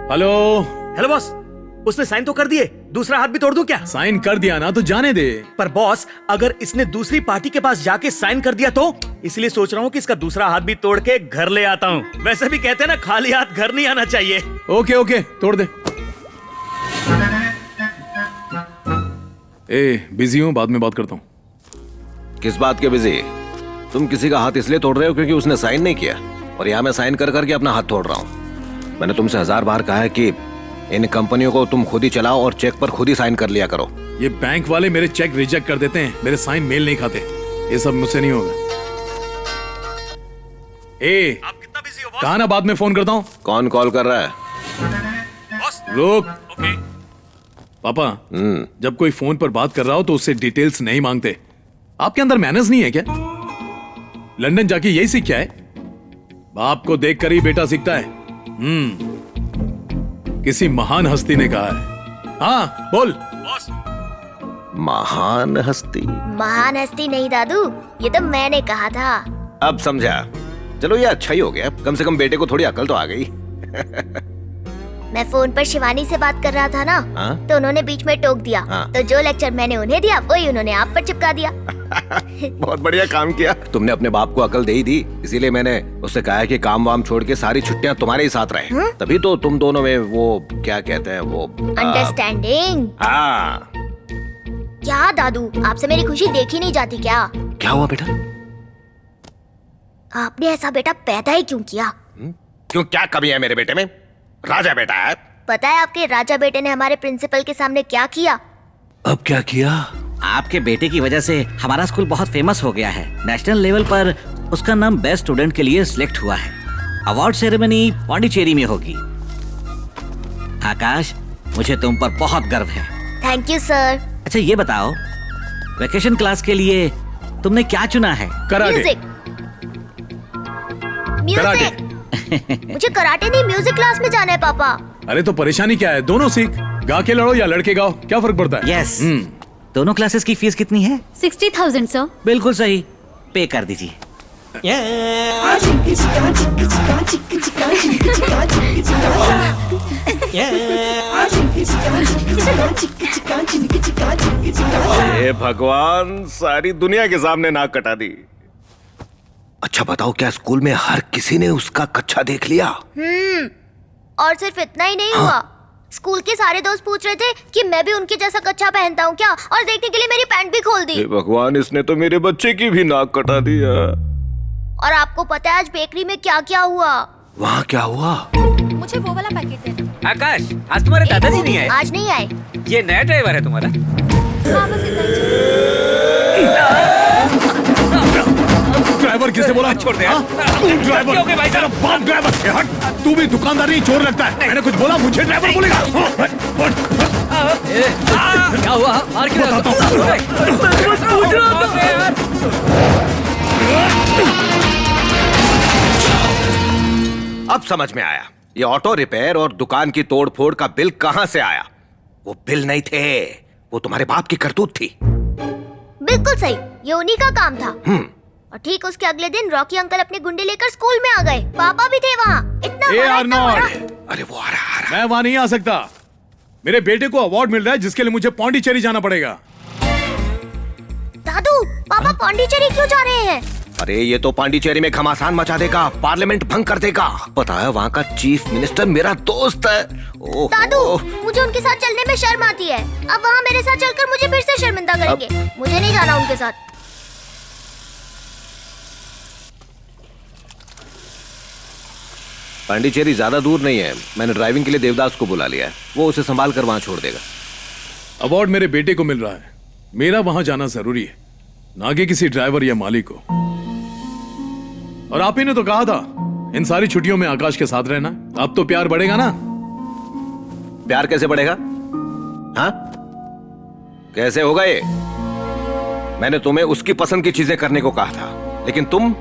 Hello. Hello boss, उसने sign तो कर दिए, दूसरा हाथ भी तोड़ दूं क्या? साइन कर दिया ना तो जाने दे। पर बॉस, अगर इसने दूसरी पार्टी के पास जाके साइन कर दिया तो? इसलिए सोच रहा हूँ कि इसका दूसरा हाथ भी तोड़ के घर ले आता हूँ। वैसे भी कहते हैं ना, खाली हाथ घर नहीं आना चाहिए। ओके ओके, तोड़ दे। बिजी हूँ, बाद में बात करता हूँ। किस बात के बिजी? तुम किसी का हाथ इसलिए तोड़ रहे हो क्योंकि उसने साइन नहीं किया, और यहाँ मैं साइन कर करके अपना हाथ तोड़ रहा हूँ। मैंने तुमसे 1000 बार कहा है कि इन कंपनियों को तुम खुद ही चलाओ और चेक पर खुद ही साइन कर लिया करो। ये बैंक वाले मेरे चेक रिजेक्ट कर देते हैं, मेरे साइन मेल नहीं खाते। ये सब मुझसे नहीं होगा। आप कितना बिजी हो बॉस? कहा ना, बाद में फोन करता हूँ। कौन कॉल कर रहा है? बॉस रुक। ओके। पापा, जब कोई फोन पर बात कर रहा हो तो उससे डिटेल्स नहीं मांगते। आपके अंदर मैनर्स नहीं है क्या? लंदन जाके यही सीखा है? बाप को देखकर ही बेटा सीखता है। किसी महान हस्ती ने कहा है। हाँ बोल। बॉस, महान हस्ती? महान हस्ती नहीं दादू, ये तो मैंने कहा था। अब समझा। चलो ये अच्छा ही हो गया, कम से कम बेटे को थोड़ी अकल तो आ गई। मैं फोन पर शिवानी से बात कर रहा था ना, तो उन्होंने बीच में टोक दिया। तो जो लेक्चर मैंने उन्हें दिया वही उन्होंने आप पर चिपका दिया। बहुत बढ़िया काम किया। तुमने अपने बाप को अकल दे ही दी, इसीलिए मैंने उससे कहा है कि काम वाम छोड़ के सारी छुट्टियां तुम्हारे ही साथ रहे। तभी तो तुम दोनों में वो क्या कहते हैं, वो अंडरस्टैंडिंग। हाँ। क्या दादू, आपसे मेरी खुशी देखी नहीं जाती क्या? क्या हुआ बेटा? आपने ऐसा बेटा पैदा ही क्यों किया? क्यों, क्या कमी है मेरे बेटे में? राजा बेटा है। पता है आपके राजा बेटे ने हमारे प्रिंसिपल के सामने क्या किया? अब क्या किया? आपके बेटे की वजह से हमारा स्कूल बहुत फेमस हो गया है। नेशनल लेवल पर उसका नाम बेस्ट स्टूडेंट के लिए सिलेक्ट हुआ है। अवार्ड सेरेमनी पौंडीचेरी में होगी। आकाश, मुझे तुम पर बहुत गर्व है। Thank you sir. अच्छा ये बताओ, वेकेशन क्लास के लिए तुमने क्या चुना है? कराटे। म्यूजिक। म्यूजिक। मुझे कराटे नहीं, म्यूजिक क्लास में जाना है पापा। अरे तो परेशानी क्या है, दोनों सीख। गा के लड़ो या लड़के गाओ, क्या फर्क पड़ता है? यस। दोनों क्लासेस की फीस कितनी है? 60,000 सर। बिल्कुल सही, पे कर दीजिए। हे भगवान, सारी दुनिया के सामने नाक कटा दी। अच्छा बताओ, क्या स्कूल में हर किसी ने उसका कच्छा देख लिया? और सिर्फ इतना ही नहीं हुआ, स्कूल के सारे दोस्त पूछ रहे थे कि मैं भी उनके जैसा कच्छा पहनता हूँ क्या, और देखने के लिए मेरी पैंट भी खोल दी। हे भगवान, इसने तो मेरे बच्चे की भी नाक कटा दिया। और आपको पता है आज बेकरी में क्या क्या हुआ? वहाँ क्या हुआ? मुझे वो वाला पैकेट दे दो। आकाश, आज तुम्हारे दादाजी नहीं आए? आज नहीं आए। ये नया ड्राइवर है तुम्हारा? हाँ, बस इतना ही। ड्राइवर किसे बोला? छोड़ दे यार। तू ड्राइवर? क्या हो गया भाई साहब? तेरा बाप ड्राइवर है। हट, तू भी दुकानदार नहीं, चोर लगता है। मैंने कुछ बोला, मुझे ड्राइवर बोलेगा? क्या हुआ? मार क्यों रहा अब समझ में आया, ये ऑटो रिपेयर और दुकान की तोड़फोड़ का बिल कहाँ से आया। वो बिल नहीं थे, वो तुम्हारे बाप की करतूत थी। बिल्कुल सही, ये उन्हीं का काम था। और ठीक उसके अगले दिन रॉकी अंकल अपने गुंडे लेकर स्कूल में आ गए। पापा भी थे वहाँ। इतना बड़ा। अरे वो आ रहा। मैं वहां नहीं आ सकता। मेरे बेटे को अवार्ड मिल रहा है जिसके लिए मुझे पौंडीचेरी जाना पड़ेगा। दादू, पापा पौंडीचेरी क्यों जा रहे हैं? अरे ये तो पांडिचेरी में घमासान मचा देगा, पार्लियामेंट भंग कर देगा। पता है, वहाँ का चीफ मिनिस्टर मेरा दोस्त है। दादू, मुझे उनके साथ चलने में शर्म आती है। अब वहाँ मेरे साथ चलकर मुझे फिर से शर्मिंदा करेंगे। मुझे नहीं जाना उनके साथ। पांडिचेरी ज्यादा दूर नहीं है, मैंने ड्राइविंग के लिए देवदास को बुला लिया है, वो उसे संभाल कर वहाँ छोड़ देगा। अवार्ड मेरे बेटे को मिल रहा है, मेरा वहां जाना जरूरी है, ना कि किसी ड्राइवर या मालिक को। और आप ही ने तो कहा था इन सारी छुट्टियों में आकाश के साथ रहना। अब तो प्यार बढ़ेगा ना? प्यार कैसे बढ़ेगा? हाँ, कैसे होगा ये? मैंने तुम्हें उसकी पसंद की चीजें करने को कहा था, लेकिन तुम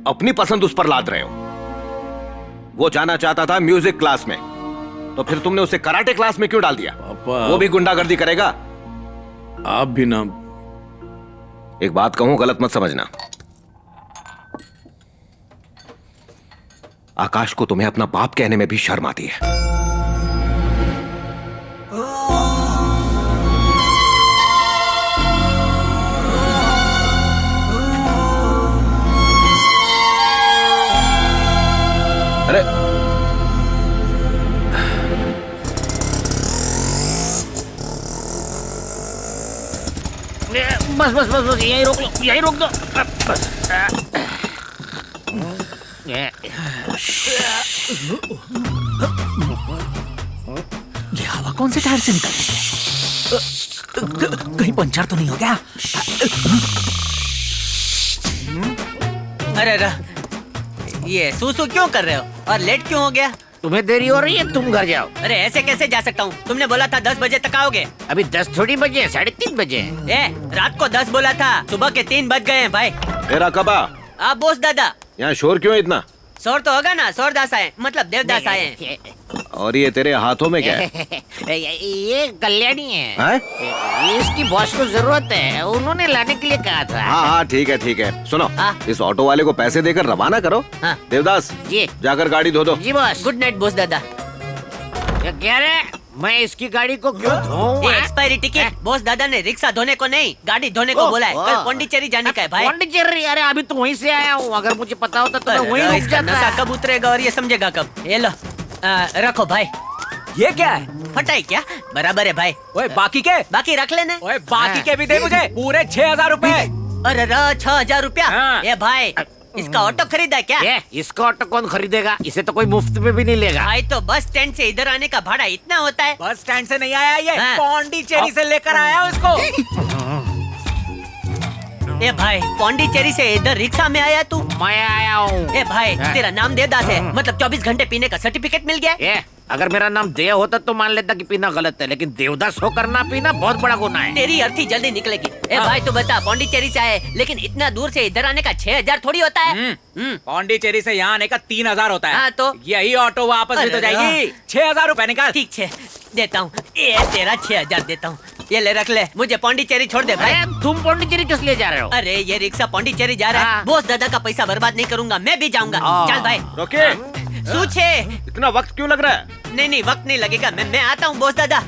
अपनी पसंद उस पर लाद रहे हो। वो जाना चाहता था म्यूजिक क्लास में, तो फिर तुमने उसे कराटे क्लास में क्यों डाल दिया? पापा, वो भी गुंडागर्दी करेगा। आप भी ना। एक बात कहूं, गलत मत समझना। आकाश को तुम्हें अपना बाप कहने में भी शर्म आती है। अरे बस बस बस बस यहीं रोक लो, यहीं रोक दो बस। ये हवा कौन से टायर से निकल रही है? कहीं पंचर तो नहीं हो गया? अरे ये सूसू क्यों कर रहे हो और लेट क्यों हो गया? तुम्हें देरी हो रही है, तुम घर जाओ। अरे ऐसे कैसे जा सकता हूँ? तुमने बोला था 10 बजे तक आओगे। अभी 10 थोड़ी बजे, 3:30 बजे। रात को 10 बोला था, सुबह के 3 बज गए हैं भाई। तेरा कबा आप बोस दादा। यहाँ शोर क्यों है इतना? शोर तो होगा ना, शोरदास आए मतलब देवदास आए हैं। और ये तेरे हाथों में क्या है? ये कल्याणी है। हैं? इसकी बॉस को जरूरत है, उन्होंने लाने के लिए कहा था। हाँ हाँ ठीक है। सुनो, हाँ। इस ऑटो वाले को पैसे देकर रवाना करो। हाँ। देवदास जी जाकर गाड़ी धो दो। जी बॉस। गुड नाइट बोस दादा। ये कह रहे मैं इसकी गाड़ी को क्यों धोऊं? ये एक्सपायरी टिकट बोस दादा ने रिक्शा धोने को नहीं, गाड़ी धोने को बोला है। कल पौंडीचेरी जाने का है भाई। पौंडीचेरी? अरे अभी तो वहीं से आया हूँ, अगर मुझे पता होता तो मैं वहीं रुक इसका नशा जाता। कब उतरेगा और ये समझेगा कब? ये लो रखो भाई। ये क्या है? फटाई क्या? बराबर है भाई। ओए बाकी के? बाकी रख लेने। ओए बाकी के भी दे मुझे, पूरे 6,000 रुपए। अरे 6,000 रुपया? हाँ। ये भाई इसका ऑटो खरीदा है क्या? ये इसका ऑटो कौन खरीदेगा? इसे तो कोई मुफ्त में भी नहीं लेगा। भाई तो बस स्टैंड से इधर आने का भाड़ा इतना होता है? बस स्टैंड से नहीं आया ये, हाँ। पौंडीचेरी से लेकर आया हूँ इसको। ए भाई पौंडीचेरी से इधर रिक्शा में आया तू? मैं आया हूँ। ए भाई हाँ। तेरा नाम देवदास है, मतलब 24 घंटे पीने का सर्टिफिकेट मिल गया? ये अगर मेरा नाम देव होता तो मान लेता कि पीना गलत है, लेकिन देवदास होकर ना पीना बहुत बड़ा गुनाह है। तेरी अर्थी जल्दी निकलेगी। ए भाई तू बता, पौंडीचेरी से आए लेकिन इतना दूर से इधर आने का 6,000 थोड़ी होता है? पौंडीचेरी से यहाँ आने का 3,000 होता है। हाँ, तो? यही ऑटो वापस भी तो अरे जाएगी। 6,000 रुपए निकाल। ठीक है देता हूँ, ये तेरा 6,000 देता हूँ। ये ले रख ले, मुझे पौंडीचेरी छोड़ दे भाई। अरे तुम पौंडीचेरी किस लिए जा रहे हो? अरे ये रिक्शा पौंडीचेरी जा रहा है, हाँ। बोस दादा का पैसा बर्बाद नहीं करूंगा, मैं भी जाऊंगा। चल भाई। रोके, सूछे। इतना वक्त क्यों लग रहा है? नहीं वक्त नहीं लगेगा, मैं आता हूँ बोस दादा।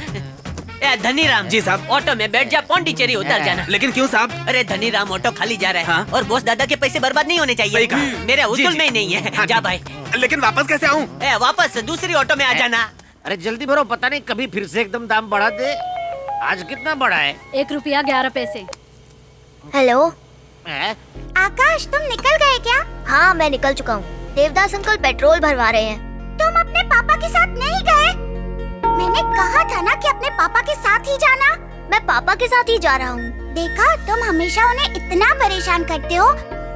ए धनी राम जी साहब। ऑटो में बैठ जा, पौंडीचेरी उतर जाना। लेकिन क्यों साहब? अरे धनी राम ऑटो खाली जा रहा है। हाँ। और बोस दादा के पैसे बर्बाद नहीं होने चाहिए। सही कहा। मेरे जी, उसूल जी। में ही नहीं है। हाँ, जा जी। भाई। लेकिन वापस कैसे आऊँ? ए वापस दूसरी ऑटो में आ जाना। अरे जल्दी भरो, पता नहीं कभी फिर से एकदम दाम बढ़ा दे। आज कितना बढ़ा है? 1 रुपया 11 पैसे। हेलो हैं? आकाश, तुम निकल गए क्या? हाँ मैं निकल चुका हूँ। देवदास अंकल पेट्रोल भरवा रहे हैं। तुम अपने पापा के साथ नहीं गए? मैंने कहा था ना कि अपने पापा के साथ ही जाना। मैं पापा के साथ ही जा रहा हूँ। देखा, तुम हमेशा उन्हें इतना परेशान करते हो,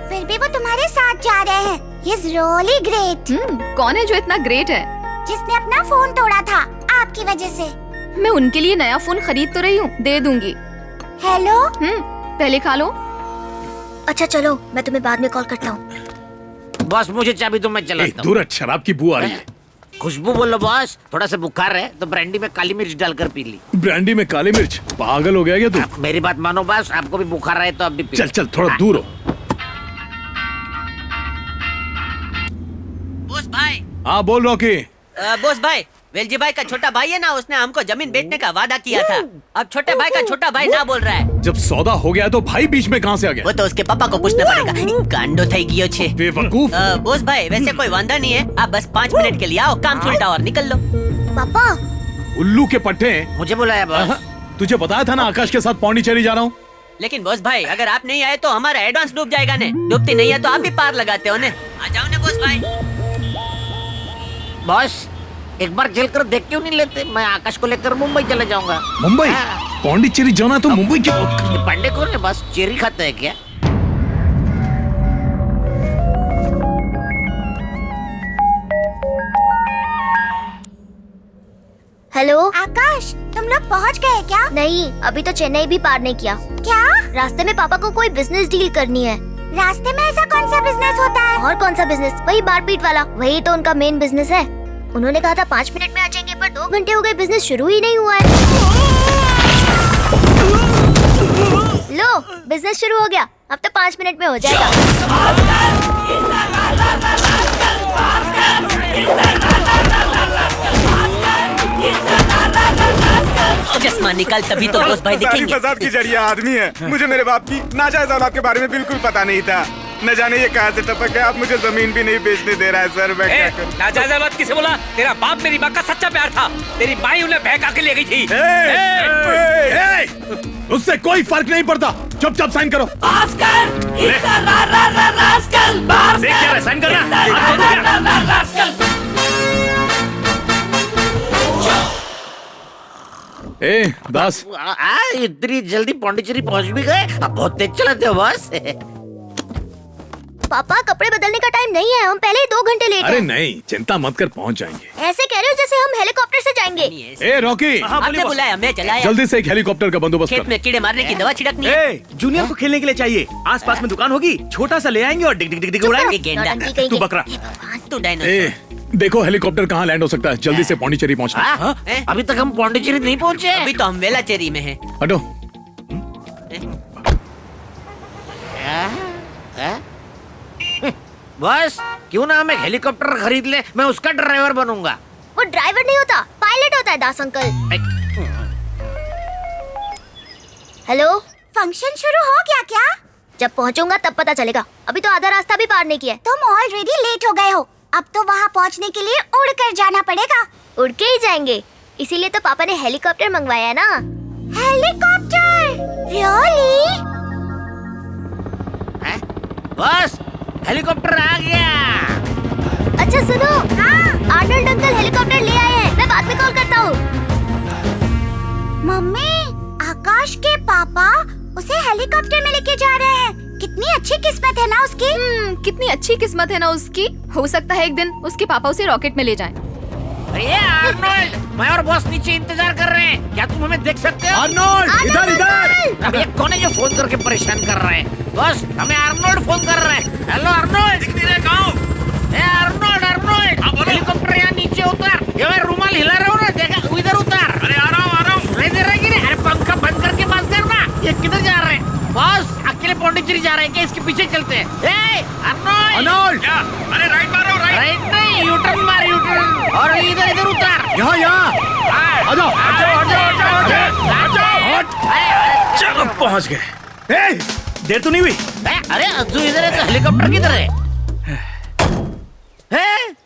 फिर भी वो तुम्हारे साथ जा रहे हैं। He is really great। कौन है जो इतना ग्रेट है? जिसने अपना फोन तोड़ा था आपकी वजह से। मैं उनके लिए नया फोन खरीद तो रही हूँ, दे दूंगी। हेलो। पहले खा लो। अच्छा चलो, मैं तुम्हें बाद में कॉल करता हूँ। बॉस मुझे चाबी दो, मैं चलाता हूँ। दूर शराब की बू आ रही है। खुशबू बोलो बॉस। थोड़ा सा बुखार है तो ब्रांडी में काली मिर्च डालकर पी ली। ब्रांडी में काली मिर्च? पागल हो गया क्या तू? मेरी बात मानो बॉस, आपको भी बुखार रहे तो आप भी पी लो। चल थोड़ा दूर हो। बोस भाई। हाँ बोल रॉकी। बोस भाई, वेलजी भाई का छोटा भाई है ना, उसने हमको जमीन बेचने का वादा किया था। अब छोटे भाई का छोटा भाई ना बोल रहा है। जब सौदा हो गया तो भाई बीच में कहाँ से आ गया? वो तो उसके पापा को पूछना पड़ेगा। कांडो થઈ ગયો છે। बेवकूफ। बोस भाई वैसे कोई वांदा नहीं है, आप बस 5 मिनट के लिए आओ, काम सुलटा और निकल लो। पापा। उल्लू के पट्टे। मुझे बुलाया बॉस। तुझे बताया था ना आकाश के साथ पौंडीचेरी जा रहा हूँ। लेकिन बॉस भाई अगर आप नहीं आए तो हमारा एडवांस डूब जाएगा ने। डूबती नहीं है तो आप भी पार लगाते हो ने। आ जाओ ने बोस भाई। बॉस एक बार चलकर देख क्यों नहीं लेते? मैं आकाश को लेकर मुंबई चला जाऊंगा। मुंबई? हाँ। पौंडीचेरी जाना तो मुंबई की बात कर। ये पांडे कौन है बॉस? चेरी खाता है क्या? हेलो आकाश, तुम लोग पहुंच गए क्या? नहीं, अभी तो चेन्नई भी पार नहीं किया। क्या? रास्ते में पापा को कोई बिजनेस डील करनी है। रास्ते में ऐसा कौन सा बिजनेस होता है? और कौन सा बिजनेस? वही मारपीट वाला। वही तो उनका मेन बिजनेस है। उन्होंने कहा था 5 मिनट में आ जाएंगे, पर 2 घंटे हो गए, बिजनेस शुरू ही नहीं हुआ है। लो, बिजनेस शुरू हो गया। अब तो 5 मिनट में हो जाएगा। चश्मा निकाल तभी तो बोस भाई दिखेंगे। फसाद की जरिया आदमी है। मुझे मेरे बाप की नाजायज औलाद के बारे में बिल्कुल पता नहीं था। न जाने ये कहाँ से टपक गया, आप मुझे जमीन भी नहीं बेचने दे रहा है सर। मैं क्या करूं? नाजायज बात किसे बोला? तेरा बाप मेरी माँ का सच्चा प्यार था। तेरी माँ उन्हें बहका के ले गई थी। उससे कोई फर्क नहीं पड़ता, चुपचाप साइन करो। साइन करना। ए दास, इतनी जल्दी पौंडीचेरी पहुंच भी गए? अब बहुत तेज चलाते हो बॉस। पापा कपड़े बदलने का टाइम नहीं है, हम पहले ही 2 घंटे लेट अरे हैं। नहीं, चिंता मत कर, पहुंच जाएंगे। ऐसे कह रहे हो जैसे हम हेलीकॉप्टर से जाएंगे। ए रॉकी, आपने बुलाया, मैं चलाया। जल्दी से एक हेलीकॉप्टर का बंदोडास्त खेत कर। में कीड़े मारने की दवा छिड़कनी है। जूनियर को खेलने के लिए चाहिए। आसपास में दुकान होगी, छोटा सा ले आएंगे और डिग डिग डिग डिग उड़ाएंगे। गेंडा। नौटंकी कहीं तू के। बकरा। हे भगवान। तू ए डायनासोर। देखो हेलीकॉप्टर कहाँ लैंड हो सकता है, जल्दी से पौंडीचेरी पहुंचना। हाँ? अभी तक हम पौंडीचेरी नहीं पहुंचे। अभी तो हम वेलाचेरी में हैं। हटो। बॉस क्यों ना हम एक हेलीकॉप्टर खरीद ले, मैं उसका ड्राइवर बनूंगा। वो ड्राइवर नहीं होता, पायलट होता है दास अंकल। हेलो, फंक्शन शुरू हो गया क्या? जब पहुंचूंगा तब पता चलेगा, अभी तो आधा रास्ता भी पार नहीं किया। तुम ऑलरेडी लेट हो गए हो, अब तो वहाँ पहुँचने के लिए उड़ कर जाना पड़ेगा। उड़ के ही जाएंगे, इसीलिए तो पापा ने हेलीकॉप्टर मंगवाया ना। हेलीकॉप्टर? रियली? बॉस हेलीकॉप्टर आ गया। अच्छा सुनो, हाँ आर्नल्ड अंकल हेलीकॉप्टर ले आए हैं, मैं बाद में कॉल करता हूँ। मम्मी, आकाश के पापा उसे हेलीकॉप्टर में लेके जा रहे हैं। कितनी अच्छी किस्मत है ना उसकी। कितनी अच्छी किस्मत है ना उसकी। हो सकता है एक दिन उसके पापा उसे रॉकेट में ले जाएं। अरे आर्नोल्ड, मैं और बॉस नीचे इंतजार कर रहे हैं, क्या तुम हमें देख सकते हो? आर्नोल्ड, इधर इधर। अब ये कौन है जो फोन करके परेशान कर रहे हैं? बॉस हमें आर्नोल्ड फोन कर रहे हैं। हेलो आर्नोल्ड, दिख नहीं रहे कहाँ? ए आर्नोल्ड, आर्नोल्ड, हेलीकॉप्टर यहाँ नीचे उतार। ये मैं रुमाल हिला रहा हूँ ना, देखा? इधर उतार। अरे आ रहा हूँ। सुनाई दे रहा है कि नहीं? अरे पंखा बंद करके बात करना। ये किधर जा रहे हैं? बॉस अकेले पौंडीचेरी जा रहे हैं क्या? इसके पीछे चलते हैं। ए आर्नोल्ड, अरे राइट मारो, राइट नहीं, यू टर्न मार, यू टर्न। और इधर इधर उतार। यहाँ यहाँ आ जाओ। चलो पहुँच गए। देर तो नहीं हुई? अरे तू इधर है तो हेलीकॉप्टर किधर है?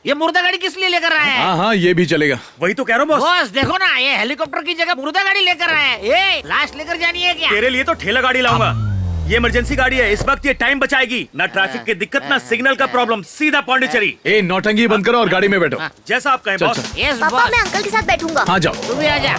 ये मुर्दा गाड़ी किस लिए लेकर आए हैं? हाँ हाँ, ये भी चलेगा। वही तो कह रहा हूँ बॉस। बॉस देखो ना, ये हेलीकॉप्टर की जगह मुर्दा गाड़ी लेकर आए हैं। ये लाश लेकर जानी है क्या? तेरे लिए तो ठेला गाड़ी लाऊंगा। ये इमरजेंसी गाड़ी है, इस वक्त ये टाइम बचाएगी। ना ट्रैफिक की दिक्कत, ना सिग्नल का प्रॉब्लम, सीधा पौंडीचेरी। ए नौटंकी बंद करो और गाड़ी में बैठो। जैसा आप कहें चल, बॉस। चल। यस पापा बॉस, मैं अंकल के साथ बैठूंगा। हाँ जाओ। तू भी आ जा।